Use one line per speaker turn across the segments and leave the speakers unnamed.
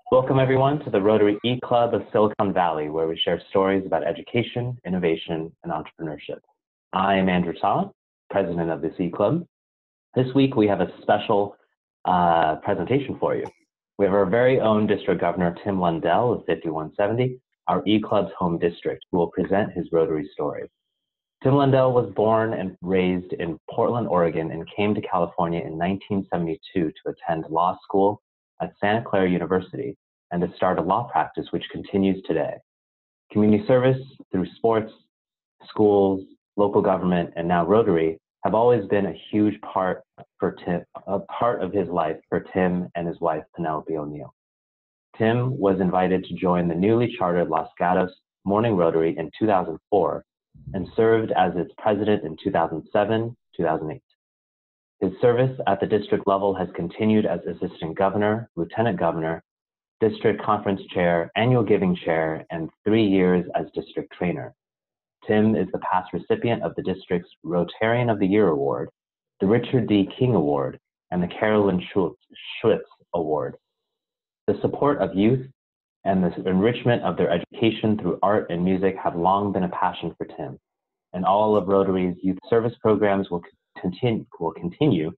Welcome everyone to the Rotary E-Club of Silicon Valley, where we share stories about education, innovation, and entrepreneurship. I am Andrew Ta, president of this E-Club. This week we have a special presentation for you. We have our very own district governor, Tim Lundell of 5170, our E-Club's home district, who will present his Rotary story. Tim Lundell was born and raised in Portland, Oregon, and came to California in 1972 to attend law school at Santa Clara University and to start a law practice which continues today. Community service through sports, schools, local government, and now Rotary have always been a huge part for Tim, a part of his life for Tim and his wife, Penelope O'Neill. Tim was invited to join the newly chartered Los Gatos Morning Rotary in 2004 and served as its president in 2007-2008. His service at the district level has continued as assistant governor, lieutenant governor, district conference chair, annual giving chair, and 3 years as district trainer. Tim is the past recipient of the district's Rotarian of the Year Award, the Richard D. King Award, and the Carolyn Schutz Award. The support of youth and the enrichment of their education through art and music have long been a passion for Tim, and all of Rotary's youth service programs will continue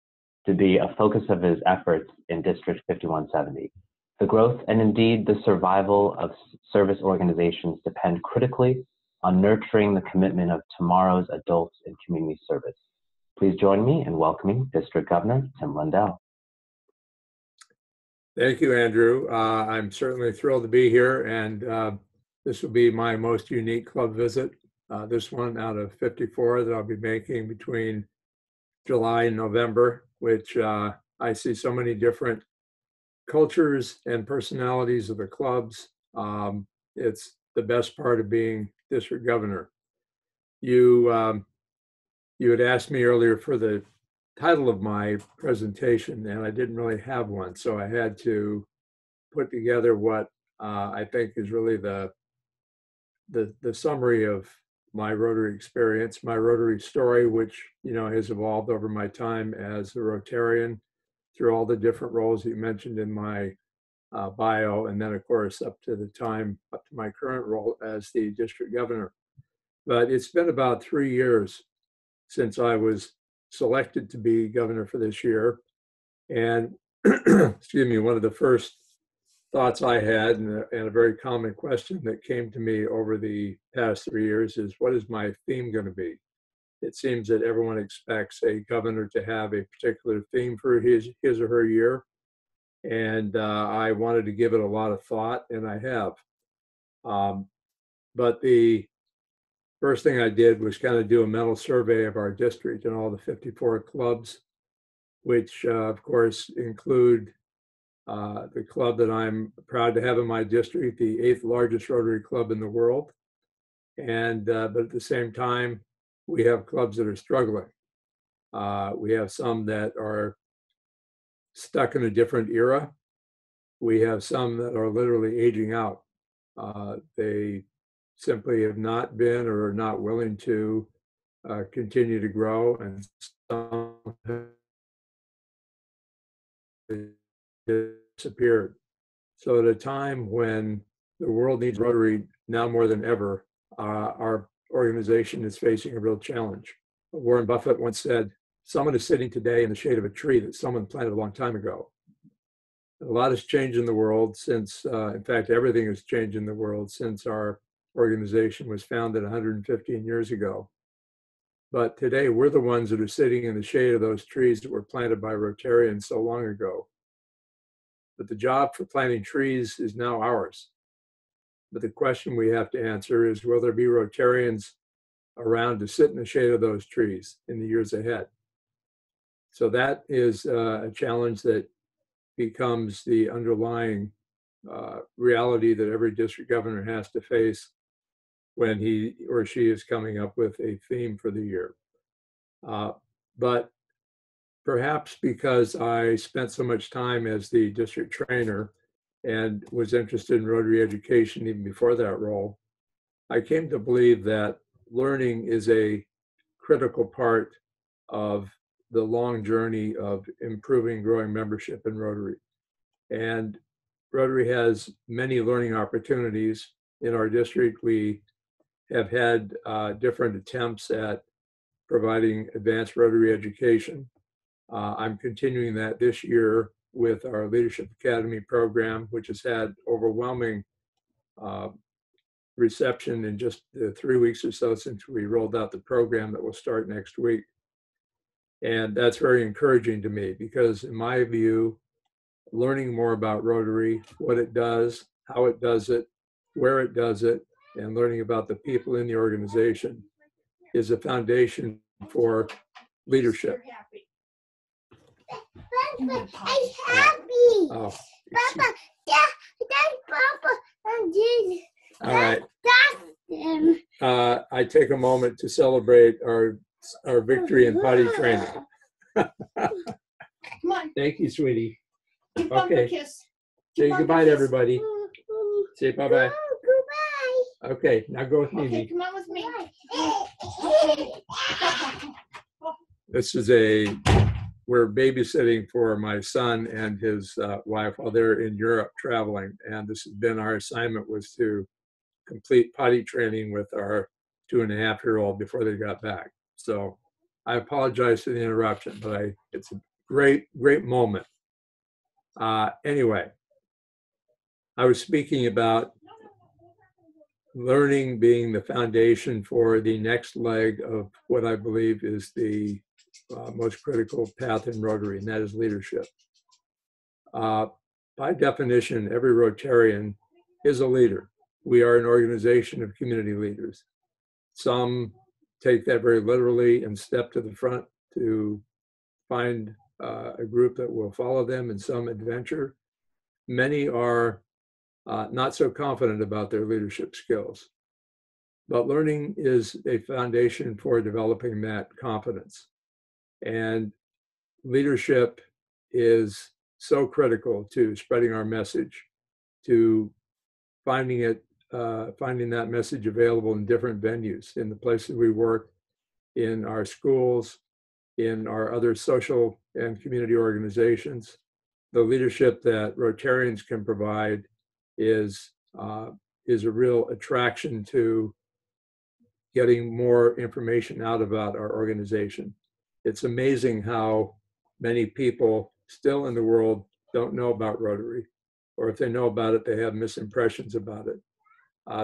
to be a focus of his efforts in District 5170. The growth and indeed the survival of service organizations depend critically on nurturing the commitment of tomorrow's adults in community service. Please join me in welcoming District Governor Tim Lundell.
Thank you, Andrew. I'm certainly thrilled to be here, and this will be my most unique club visit. This one out of 54 that I'll be making between July and November, which I see so many different cultures and personalities of the clubs. It's the best part of being district governor. You had asked me earlier for the title of my presentation, and I didn't really have one, so I had to put together what I think is really the summary of my Rotary experience, my Rotary story, which has evolved over my time as a Rotarian through all the different roles that you mentioned in my bio, and then of course up to my current role as the district governor. But it's been about 3 years since I was selected to be governor for this year, and excuse me, one of the first thoughts I had, and a very common question that came to me over the past 3 years, is what is my theme going to be? It seems that everyone expects a governor to have a particular theme for his or her year, and I wanted to give it a lot of thought, and I have. But the first thing I did was kind of do a mental survey of our district and all the 54 clubs, which of course include the club that I'm proud to have in my district, the 8th largest Rotary club in the world. And but at the same time, we have clubs that are struggling. We have some that are stuck in a different era. We have some that are literally aging out. They simply have not been or are not willing to continue to grow, and some have disappeared. So at a time when the world needs Rotary now more than ever, our organization is facing a real challenge. Warren Buffett once said, "Someone is sitting today in the shade of a tree that someone planted a long time ago." A lot has changed in the world since, in fact, everything has changed in the world since our organization was founded 115 years ago. But today, we're the ones that are sitting in the shade of those trees that were planted by Rotarians so long ago. But the job for planting trees is now ours. But the question we have to answer is, will there be Rotarians around to sit in the shade of those trees in the years ahead? So that is a challenge that becomes the underlying reality that every district governor has to face when he or she is coming up with a theme for the year. But perhaps because I spent so much time as the district trainer and was interested in Rotary education even before that role, I came to believe that learning is a critical part of the long journey of improving, growing membership in Rotary. And Rotary has many learning opportunities. In our district, we have had different attempts at providing advanced Rotary education. I'm continuing that this year with our Leadership Academy program, which has had overwhelming reception in just the 3 weeks or so since we rolled out the program that will start next week. And that's very encouraging to me because, in my view, learning more about Rotary, what it does, how it does it, where it does it, and learning about the people in the organization is a foundation for leadership.
I'm happy.
Oh,
Papa, that's Papa and Jesus.
all right.
That's them.
I take a moment to celebrate our victory in potty training.
Come on,
Thank you, sweetie.
give Bumper
Okay.
a kiss.
Say
Bumper
goodbye to
kiss.
everybody. Say bye-bye.
Goodbye.
Okay, now go with
Okay,
Mimi.
come on with me.
This is we're babysitting for my son and his wife while they're in Europe traveling. And this has been our assignment, was to complete potty training with our 2.5-year-old before they got back. So I apologize for the interruption, but it's a great moment. Anyway, I was speaking about learning being the foundation for the next leg of what I believe is the most critical path in Rotary, and that is leadership. By definition, every Rotarian is a leader. We are an organization of community leaders. Some take that very literally and step to the front to find a group that will follow them in some adventure. Many are not so confident about their leadership skills. But learning is a foundation for developing that confidence. And leadership is so critical to spreading our message, to finding that message available in different venues, in the places we work, in our schools, in our other social and community organizations. The leadership that Rotarians can provide is a real attraction to getting more information out about our organization. It's amazing how many people still in the world don't know about Rotary, or if they know about it, they have misimpressions about it.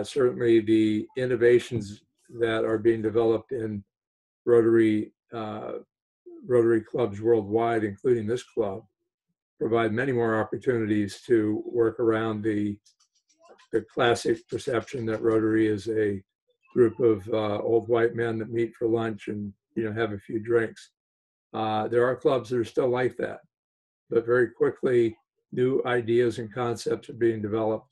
Certainly the innovations that are being developed in Rotary clubs worldwide, including this club, provide many more opportunities to work around the classic perception that Rotary is a group of old white men that meet for lunch and have a few drinks. There are clubs that are still like that, but very quickly new ideas and concepts are being developed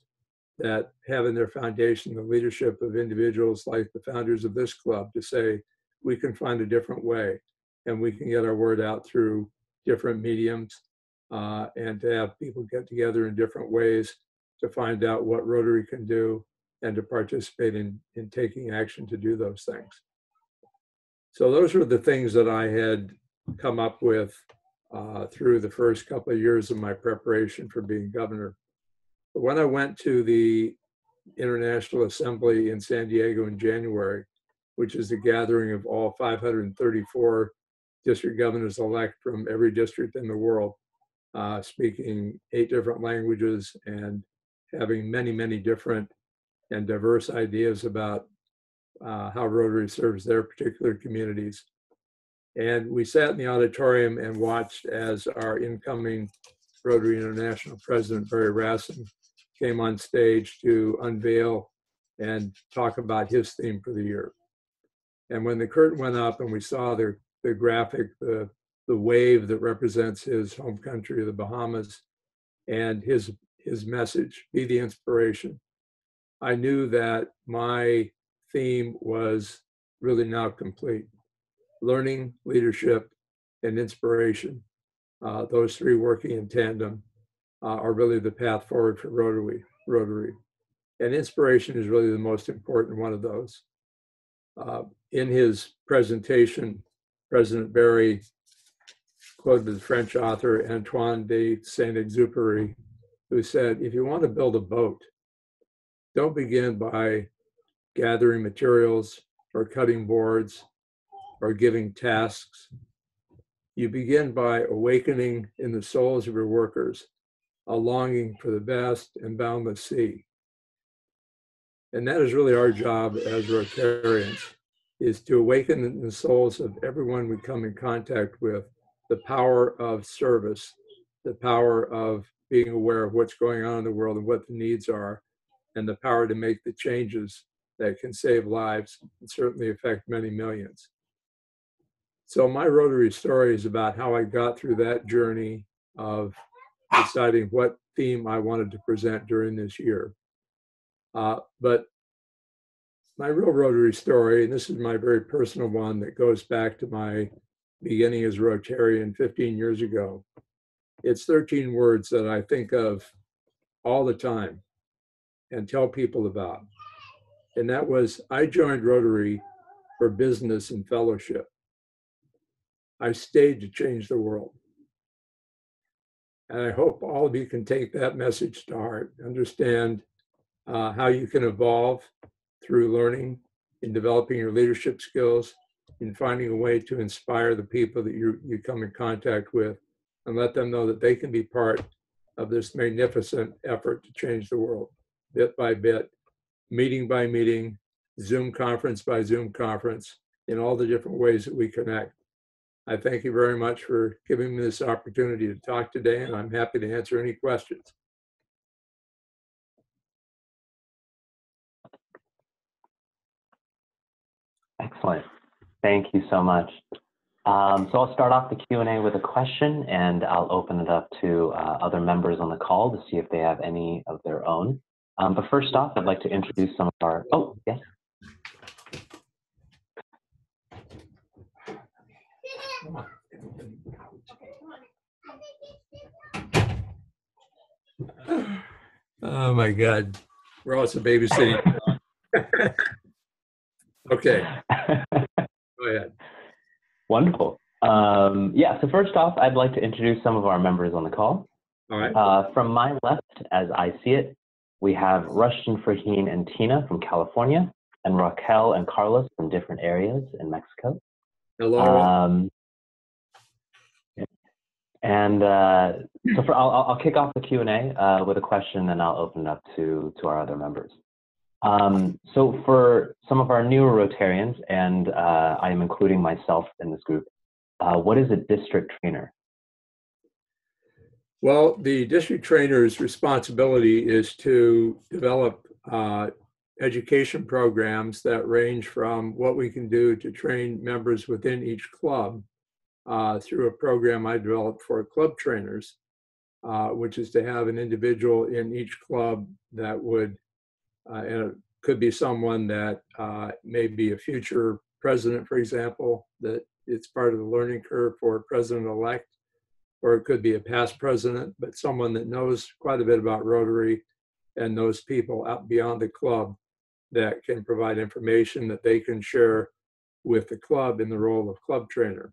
that have in their foundation the leadership of individuals like the founders of this club to say, we can find a different way and we can get our word out through different mediums and to have people get together in different ways to find out what Rotary can do and to participate in taking action to do those things. So those were the things that I had come up with through the first couple of years of my preparation for being governor. But when I went to the International Assembly in San Diego in January, which is the gathering of all 534 district governors-elect from every district in the world, speaking 8 different languages and having many, many different and diverse ideas about how Rotary serves their particular communities. And we sat in the auditorium and watched as our incoming Rotary International President, Barry Rassin, came on stage to unveil and talk about his theme for the year. And when the curtain went up and we saw the graphic, the wave that represents his home country of the Bahamas and his message, be the inspiration, I knew that my theme was really now complete. Learning, leadership, and inspiration, those 3 working in tandem are really the path forward for Rotary. And inspiration is really the most important one of those. In his presentation, President Barry quoted the French author Antoine de Saint-Exupéry, who said, if you want to build a boat, don't begin by gathering materials or cutting boards or giving tasks. You begin by awakening in the souls of your workers a longing for the vast and boundless sea. And that is really our job as Rotarians, is to awaken in the souls of everyone we come in contact with the power of service, the power of being aware of what's going on in the world and what the needs are, and the power to make the changes that can save lives and certainly affect many millions. So my Rotary story is about how I got through that journey of deciding what theme I wanted to present during this year. But my real Rotary story, and this is my very personal one that goes back to my beginning as a Rotarian 15 years ago. It's 13 words that I think of all the time and tell people about. And that was, I joined Rotary for business and fellowship. I stayed to change the world. And I hope all of you can take that message to heart, understand how you can evolve through learning, in developing your leadership skills, in finding a way to inspire the people that you come in contact with, and let them know that they can be part of this magnificent effort to change the world, bit by bit, meeting by meeting, Zoom conference by Zoom conference, in all the different ways that we connect. I thank you very much for giving me this opportunity to talk today, and I'm happy to answer any questions.
Excellent. Thank you so much. So I'll start off the Q&A with a question, and I'll open it up to other members on the call to see if they have any of their own. But first off, I'd like to introduce some of our, oh, yes.
Oh my God, we're also babysitting. Okay, go ahead.
Wonderful. Yeah, so first off, I'd like to introduce some of our members on the call.
All right.
From my left, as I see it, we have Rushton, Faheen, and Tina from California, and Raquel and Carlos from different areas in Mexico.
Hello.
So I'll kick off the Q&A with a question, and I'll open it up to our other members. So for some of our newer Rotarians, and I am including myself in this group, what is a district trainer?
Well, the district trainer's responsibility is to develop education programs that range from what we can do to train members within each club through a program I developed for club trainers, which is to have an individual in each club that would, and it could be someone that may be a future president, for example, that it's part of the learning curve for president-elect, or it could be a past president, but someone that knows quite a bit about Rotary and knows people out beyond the club that can provide information that they can share with the club in the role of club trainer.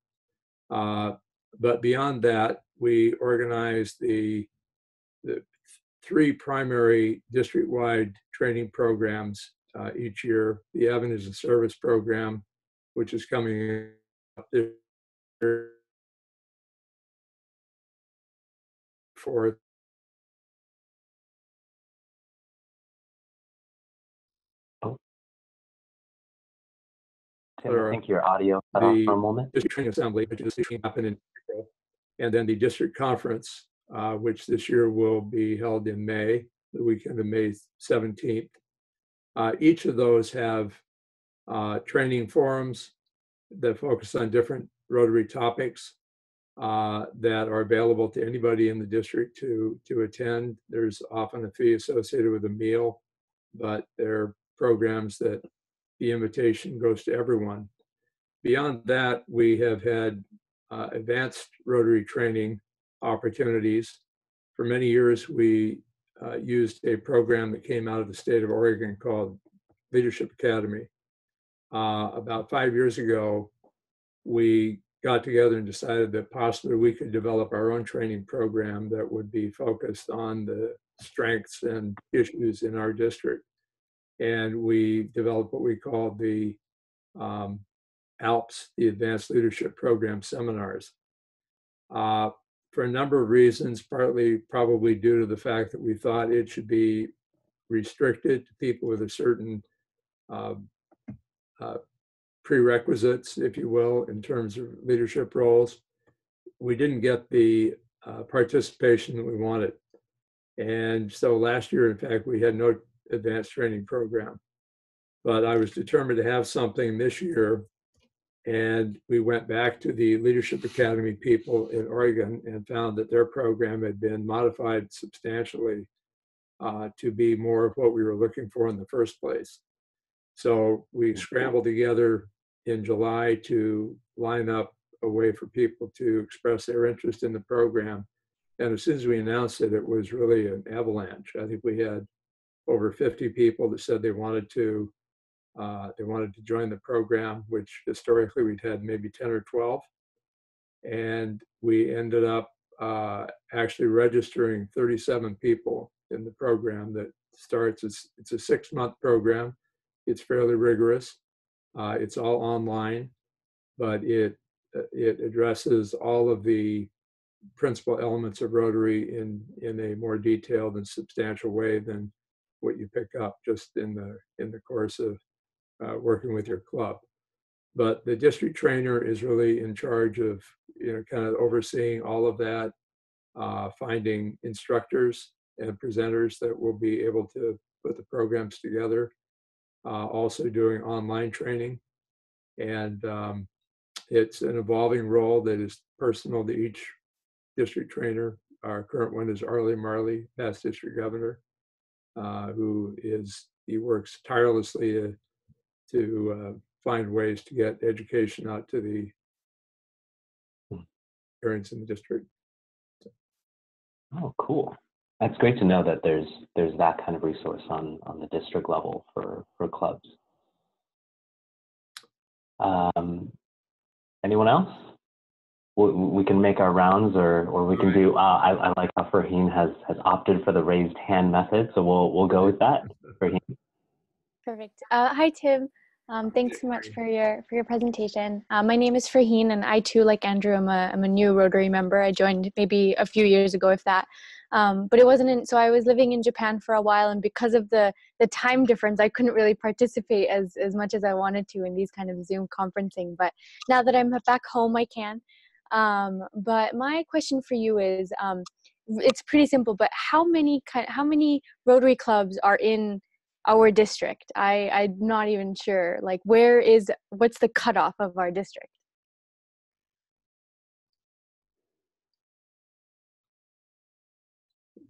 But beyond that, we organize the 3 primary district-wide training programs each year. The Avenues of Service program, which is coming up this year for
Tim, I think your audio cut off for a moment.
District Training Assembly, which is happen in April, and then the District Conference, which this year will be held in May, the weekend of May 17th. Each of those have training forums that focus on different Rotary topics that are available to anybody in the district to attend. There's often a fee associated with a meal, but they're programs that the invitation goes to everyone. Beyond that, we have had advanced Rotary training opportunities. For many years, we used a program that came out of the state of Oregon called Leadership Academy. About 5 years ago, we got together and decided that possibly we could develop our own training program that would be focused on the strengths and issues in our district. And we developed what we called the ALPS, the Advanced Leadership Program Seminars. For a number of reasons, partly probably due to the fact that we thought it should be restricted to people with a certain prerequisites, if you will, in terms of leadership roles. We didn't get the participation that we wanted. And so last year, in fact, we had no advanced training program. But I was determined to have something this year. And we went back to the Leadership Academy people in Oregon and found that their program had been modified substantially to be more of what we were looking for in the first place. So we scrambled together in July to line up a way for people to express their interest in the program. And as soon as we announced it, it was really an avalanche. I think we had over 50 people that said they wanted to join the program, which historically we'd had maybe 10 or 12. And we ended up actually registering 37 people in the program that starts. It's a 6-month program. It's fairly rigorous. It's all online, but it addresses all of the principal elements of Rotary in a more detailed and substantial way than what you pick up just in the course of working with your club. But the district trainer is really in charge of, kind of overseeing all of that, finding instructors and presenters that will be able to put the programs together, also doing online training. And it's an evolving role that is personal to each district trainer. Our current one is Arlie Marley, past district governor, he works tirelessly to find ways to get education out to the parents in the district.
Oh, cool. That's great to know that there's that kind of resource on the district level for clubs. Anyone else? We can make our rounds, or we can do. I like how Farheen has opted for the raised hand method, so we'll go with that. Farheen.
Perfect. Hi, Tim. Thanks so much for your presentation. My name is Farheen, and I too, like Andrew, I'm a new Rotary member. I joined maybe a few years ago, if that. But it wasn't. So I was living in Japan for a while, and because of the time difference, I couldn't really participate as much as I wanted to in these kind of Zoom conferencing. But now that I'm back home, I can. But my question for you is, it's pretty simple. But how many Rotary clubs are in our district? I'm not even sure. Like, what's the cutoff of our district?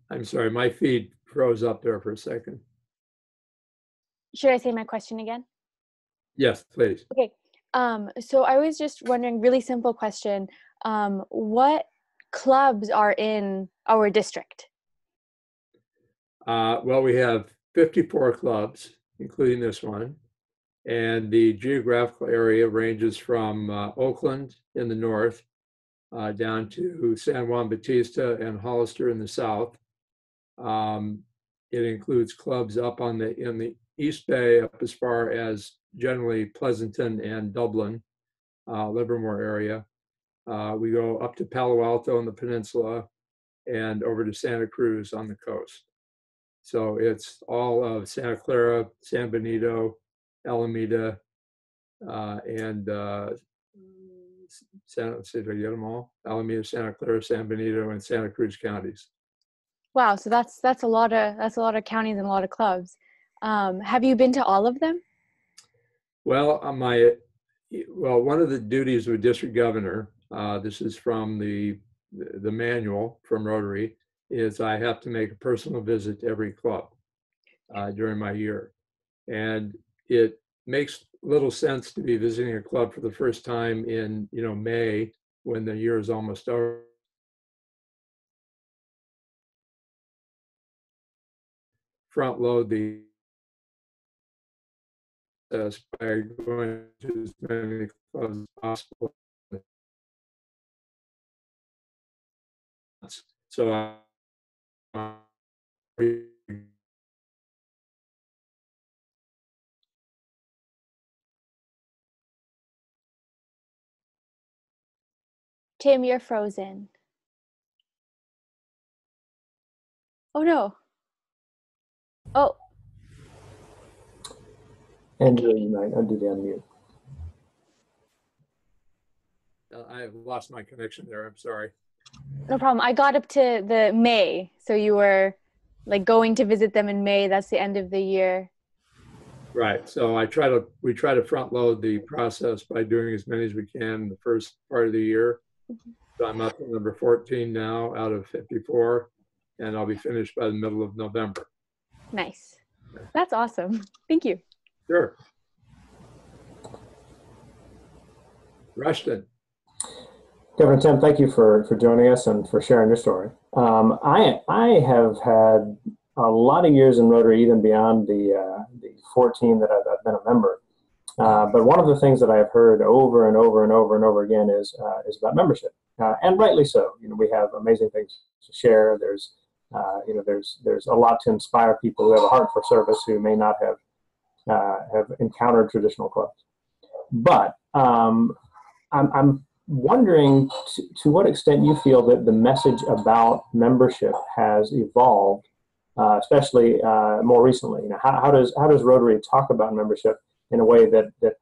I'm sorry, my feed froze up there for a second.
Should I say my question again?
Yes, please.
Okay. So I was just wondering, really simple question. What clubs are in our district?
Well, we have 54 clubs, including this one. And the geographical area ranges from Oakland in the north down to San Juan Bautista and Hollister in the south. It includes clubs up in the East Bay, up as far as generally Pleasanton and Dublin, Livermore area. We go up to Palo Alto on the peninsula and over to Santa Cruz on the coast. So it's all of Santa Clara, San Benito, Alameda, and Alameda, Santa Clara, San Benito, and Santa Cruz counties.
Wow, so that's a lot of counties and a lot of clubs. Have you been to all of them?
Well, one of the duties of a district governor, this is from the manual from Rotary, is I have to make a personal visit to every club during my year. And it makes little sense to be visiting a club for the first time in May when the year is almost over. Front load the by going to as many clubs as possible So
Tim, you're frozen. Oh no. Oh,
Andrew, you might undo the unmute.
I lost my connection there. I'm sorry.
no problem. I got up to the May. So you were like going to visit them in May. That's the end of the year.
Right. So we try to front load the process by doing as many as we can in the first part of the year. So I'm up to number 14 now out of 54, and I'll be finished by the middle of November.
Nice. That's awesome. Thank you.
Sure. Rushton.
Governor Tim, thank you for joining us and for sharing your story. I have had a lot of years in Rotary, even beyond the 14 that I've been a member. But one of the things that I've heard over and over and over and over again is about membership, and rightly so. You know, we have amazing things to share. There's a lot to inspire people who have a heart for service who may not have encountered traditional clubs. But I'm wondering to what extent you feel that the message about membership has evolved, especially more recently. You know, how does Rotary talk about membership in a way that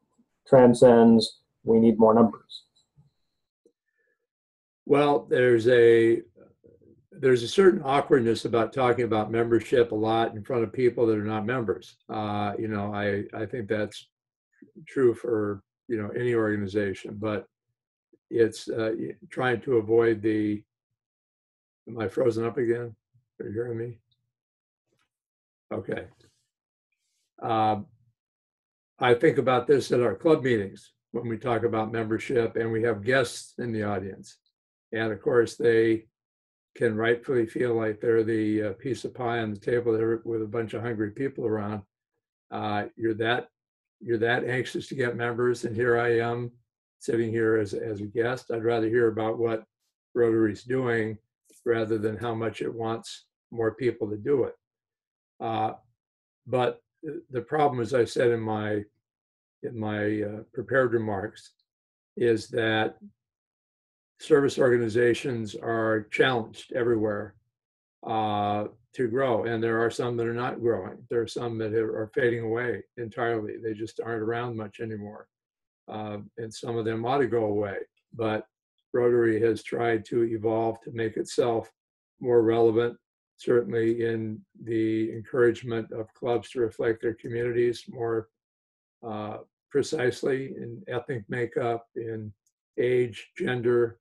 transcends we need more numbers?
Well, there's a certain awkwardness about talking about membership a lot in front of people that are not members. You know, I think that's true for, you know, any organization, but it's trying to avoid the, am I frozen up again? Are you hearing me? Okay. I think about this at our club meetings when we talk about membership and we have guests in the audience. And of course, they can rightfully feel like they're the piece of pie on the table there with a bunch of hungry people around. You're that anxious to get members, and here I am sitting here as a guest. I'd rather hear about what Rotary's doing rather than how much it wants more people to do it. But the problem, as I said in my prepared remarks, is that service organizations are challenged everywhere to grow, and there are some that are not growing. There are some that are fading away entirely. They just aren't around much anymore, and some of them ought to go away. But Rotary has tried to evolve to make itself more relevant, certainly in the encouragement of clubs to reflect their communities more precisely in ethnic makeup, in age, gender,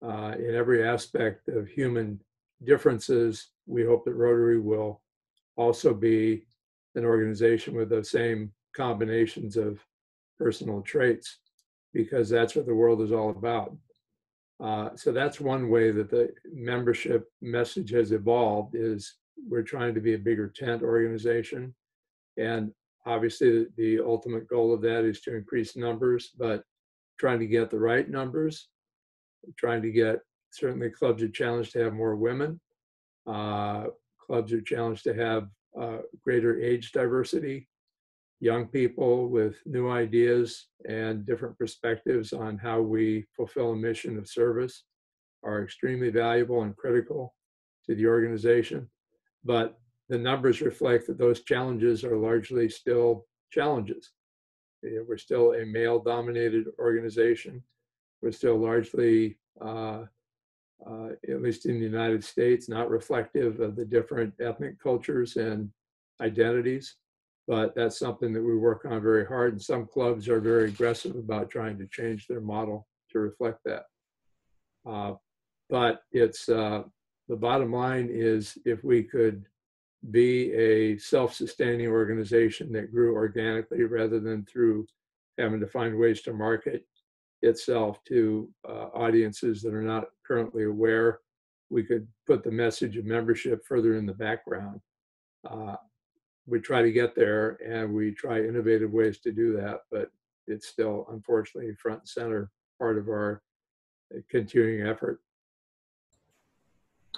in every aspect of human differences. We hope that Rotary will also be an organization with the same combinations of personal traits, because that's what the world is all about. So that's one way that the membership message has evolved, is we're trying to be a bigger tent organization. And obviously the ultimate goal of that is to increase numbers, but trying to get the right numbers, trying to get, certainly clubs are challenged to have more women. Clubs are challenged to have greater age diversity, young people with new ideas and different perspectives on how we fulfill a mission of service are extremely valuable and critical to the organization. But the numbers reflect that those challenges are largely still challenges. We're still a male-dominated organization. We're still largely, at least in the United States, not reflective of the different ethnic cultures and identities. But that's something that we work on very hard, and some clubs are very aggressive about trying to change their model to reflect that. But it's the bottom line is, if we could be a self-sustaining organization that grew organically rather than through having to find ways to market itself to audiences that are not currently aware, we could put the message of membership further in the background. We try to get there, and we try innovative ways to do that, but it's still, unfortunately, front and center part of our continuing effort.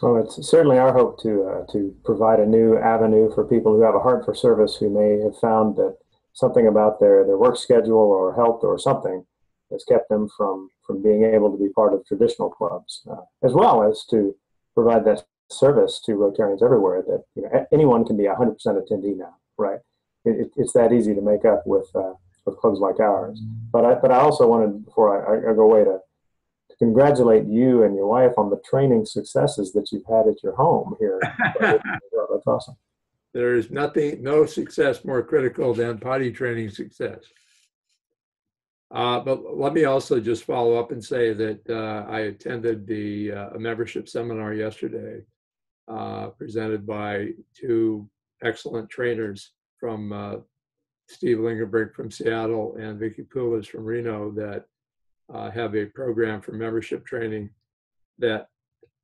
Well, it's certainly our hope to provide a new avenue for people who have a heart for service, who may have found that something about their work schedule or health or something has kept them from being able to be part of traditional clubs, as well as to provide that service to Rotarians everywhere, that anyone can be a 100% attendee now, right? It's that easy to make up with clubs like ours. But I also wanted, before I go away, to congratulate you and your wife on the training successes that you've had at your home here. That's awesome.
There's no success more critical than potty training success. But let me also just follow up and say that I attended a membership seminar yesterday, presented by two excellent trainers from Steve Lingenberg from Seattle and Vicky Poulas from Reno, that have a program for membership training that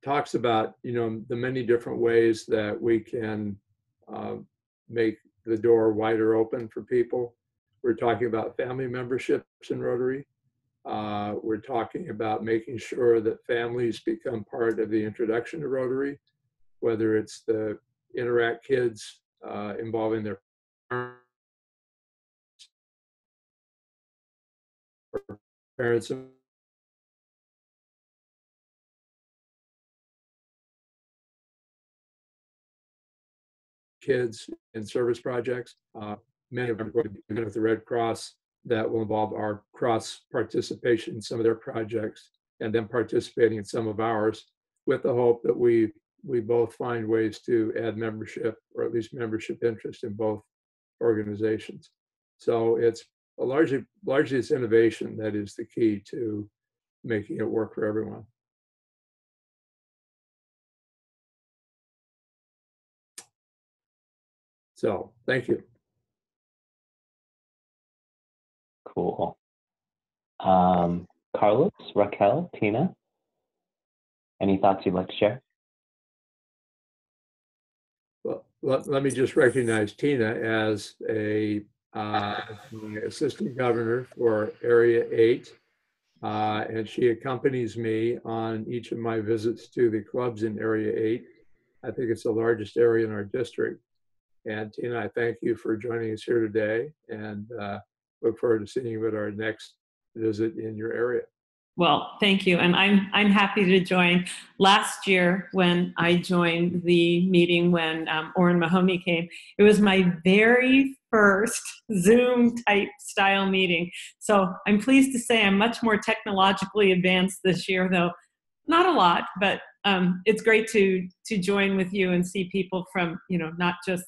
talks about the many different ways that we can make the door wider open for people. We're talking about family memberships in Rotary. We're talking about making sure that families become part of the introduction to Rotary, whether it's the Interact Kids involving their parents and kids in service projects. Many of them are going to be with the Red Cross, that will involve our cross participation in some of their projects and them participating in some of ours, with the hope that we both find ways to add membership, or at least membership interest, in both organizations. So it's largely it's innovation that is the key to making it work for everyone. So thank you.
Cool. Carlos, Raquel, Tina, any thoughts you'd like to share?
Well, let me just recognize Tina as a assistant governor for Area 8, and she accompanies me on each of my visits to the clubs in Area 8. I think it's the largest area in our district. And Tina, I thank you for joining us here today, and look forward to seeing you at our next visit in your area.
Well, thank you. And I'm happy to join. Last year, when I joined the meeting when Orrin Mahoney came, it was my very first Zoom type style meeting. So I'm pleased to say I'm much more technologically advanced this year, though not a lot, but it's great to join with you and see people from, not just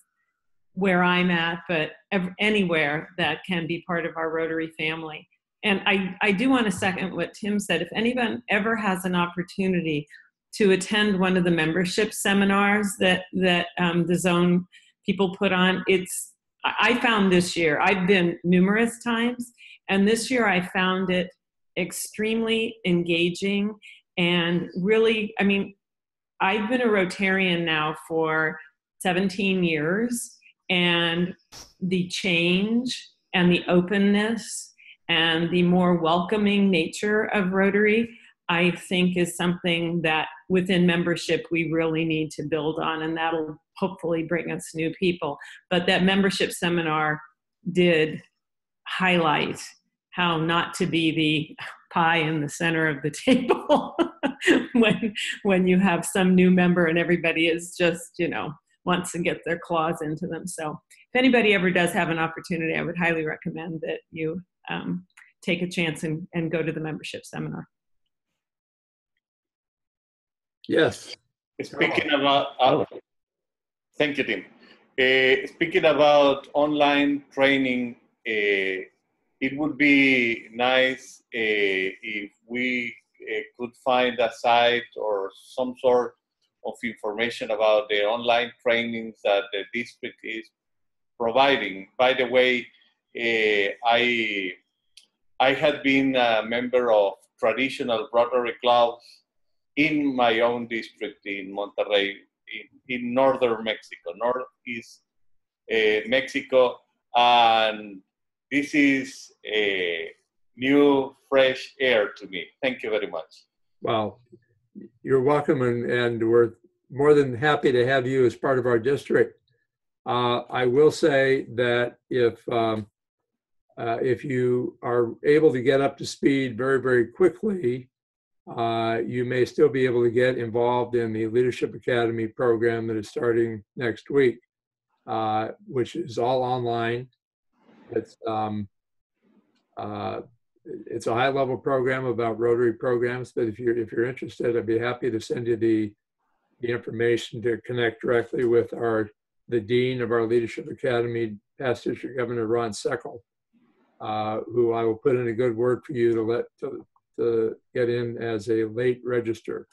where I'm at, but anywhere that can be part of our Rotary family. And I do want to second what Tim said. If anyone ever has an opportunity to attend one of the membership seminars that the Zone people put on, I found this year, I've been numerous times, and this year I found it extremely engaging and really, I've been a Rotarian now for 17 years, and the change and the openness and the more welcoming nature of Rotary, I think, is something that within membership we really need to build on, and that'll hopefully bring us new people. But that membership seminar did highlight how not to be the pie in the center of the table when you have some new member and everybody is just, wants to get their claws into them. So if anybody ever does have an opportunity, I would highly recommend that you take a chance and go to the membership seminar.
Yes.
Speaking about, thank you, Tim. Speaking about online training, it would be nice if we could find a site or some sort of information about the online trainings that the district is providing. By the way, I had been a member of traditional Rotary clubs in my own district in Monterrey, in northern Mexico, northeast Mexico, and this is a new, fresh air to me. Thank you very much.
Well, you're welcome, and we're more than happy to have you as part of our district. I will say that if you are able to get up to speed very, very quickly, you may still be able to get involved in the Leadership Academy program that is starting next week, which is all online. It's a high-level program about Rotary programs, but if you're interested, I'd be happy to send you the information to connect directly with the Dean of our Leadership Academy, past District Governor Ron Seckel, who I will put in a good word for you to get in as a late register.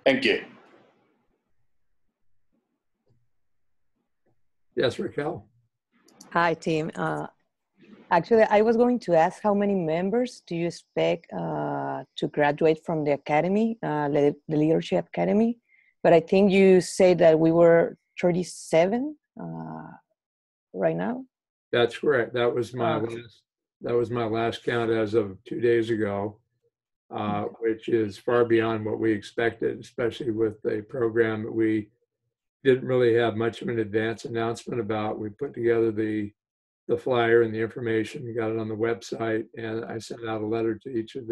Thank you.
Yes, Raquel.
Hi, team. Actually, I was going to ask how many members do you expect to graduate from the academy, the Leadership Academy? But I think you said that we were 37 right now.
That's correct. That was my last count as of 2 days ago, which is far beyond what we expected, especially with a program that we didn't really have much of an advance announcement about. We put together the flyer and the information, got it on the website, and I sent out a letter to each of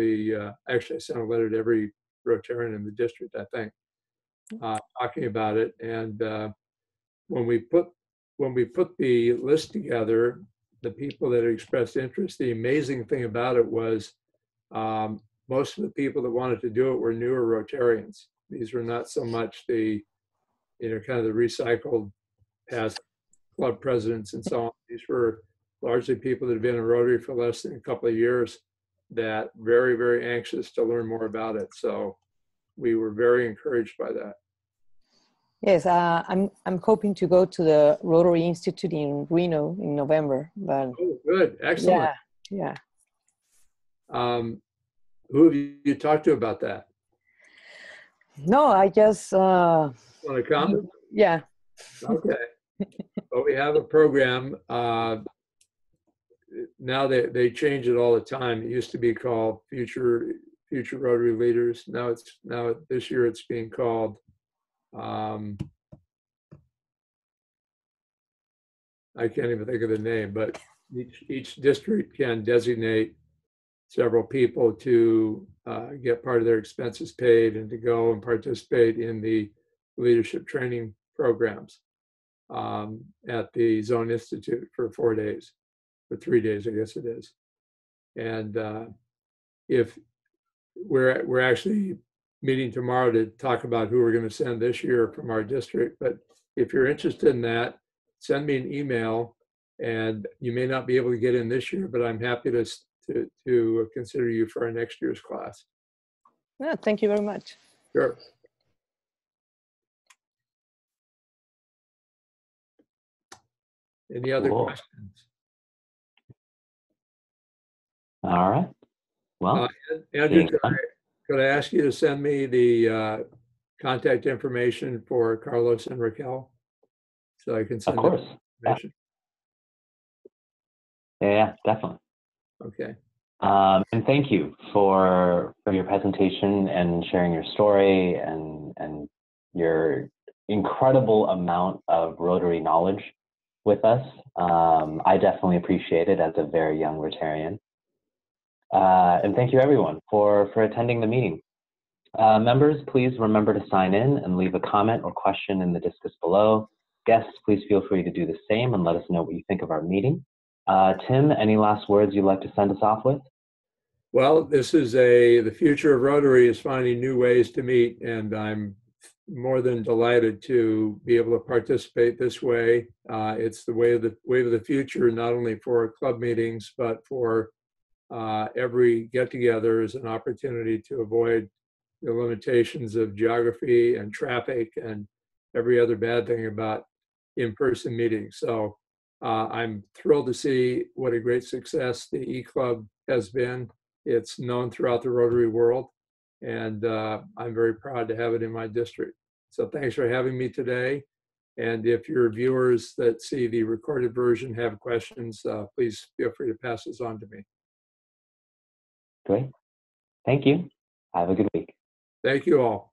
actually I sent a letter to every Rotarian in the district, I think, talking about it. And when we put the list together, the people that expressed interest, the amazing thing about it was most of the people that wanted to do it were newer Rotarians. These were not so much the, kind of the recycled past club presidents and so on. These were largely people that have been in Rotary for less than a couple of years that very, very anxious to learn more about it. So we were very encouraged by that.
Yes, I'm hoping to go to the Rotary Institute in Reno in November. But
oh, good, excellent.
Yeah.
Who have you talked to about that?
No, I just
want to come?
Yeah.
Okay. Well, we have a program. Now they change it all the time. It used to be called Future Rotary Leaders. Now this year it's being called I can't even think of the name, but each district can designate several people to get part of their expenses paid and to go and participate in the leadership training programs at the Zone Institute for 4 days, for 3 days, I guess it is. And if we're actually meeting tomorrow to talk about who we're going to send this year from our district, but if you're interested in that, send me an email. And you may not be able to get in this year, but I'm happy to consider you for our next year's class.
Yeah, thank you very much.
Sure. Any other questions?
All right. Well,
Andrew, could I ask you to send me the contact information for Carlos and Raquel so I can send
of course.
information?
Yeah, definitely.
Okay.
And thank you for your presentation and sharing your story and your incredible amount of Rotary knowledge with us. I definitely appreciate it as a very young Rotarian. And thank you everyone for attending the meeting. Members, please remember to sign in and leave a comment or question in the discus below. Guests, please feel free to do the same and let us know what you think of our meeting. Tim, any last words you'd like to send us off with?
Well, this is the future of Rotary is finding new ways to meet, and I'm more than delighted to be able to participate this way. It's the wave of the future, not only for club meetings, but for every get-together is an opportunity to avoid the limitations of geography and traffic and every other bad thing about in-person meetings. So I'm thrilled to see what a great success the E-Club has been. It's known throughout the Rotary world, and I'm very proud to have it in my district. So thanks for having me today. And if your viewers that see the recorded version have questions, please feel free to pass this on to me.
Great. Thank you. Have a good week.
Thank you all.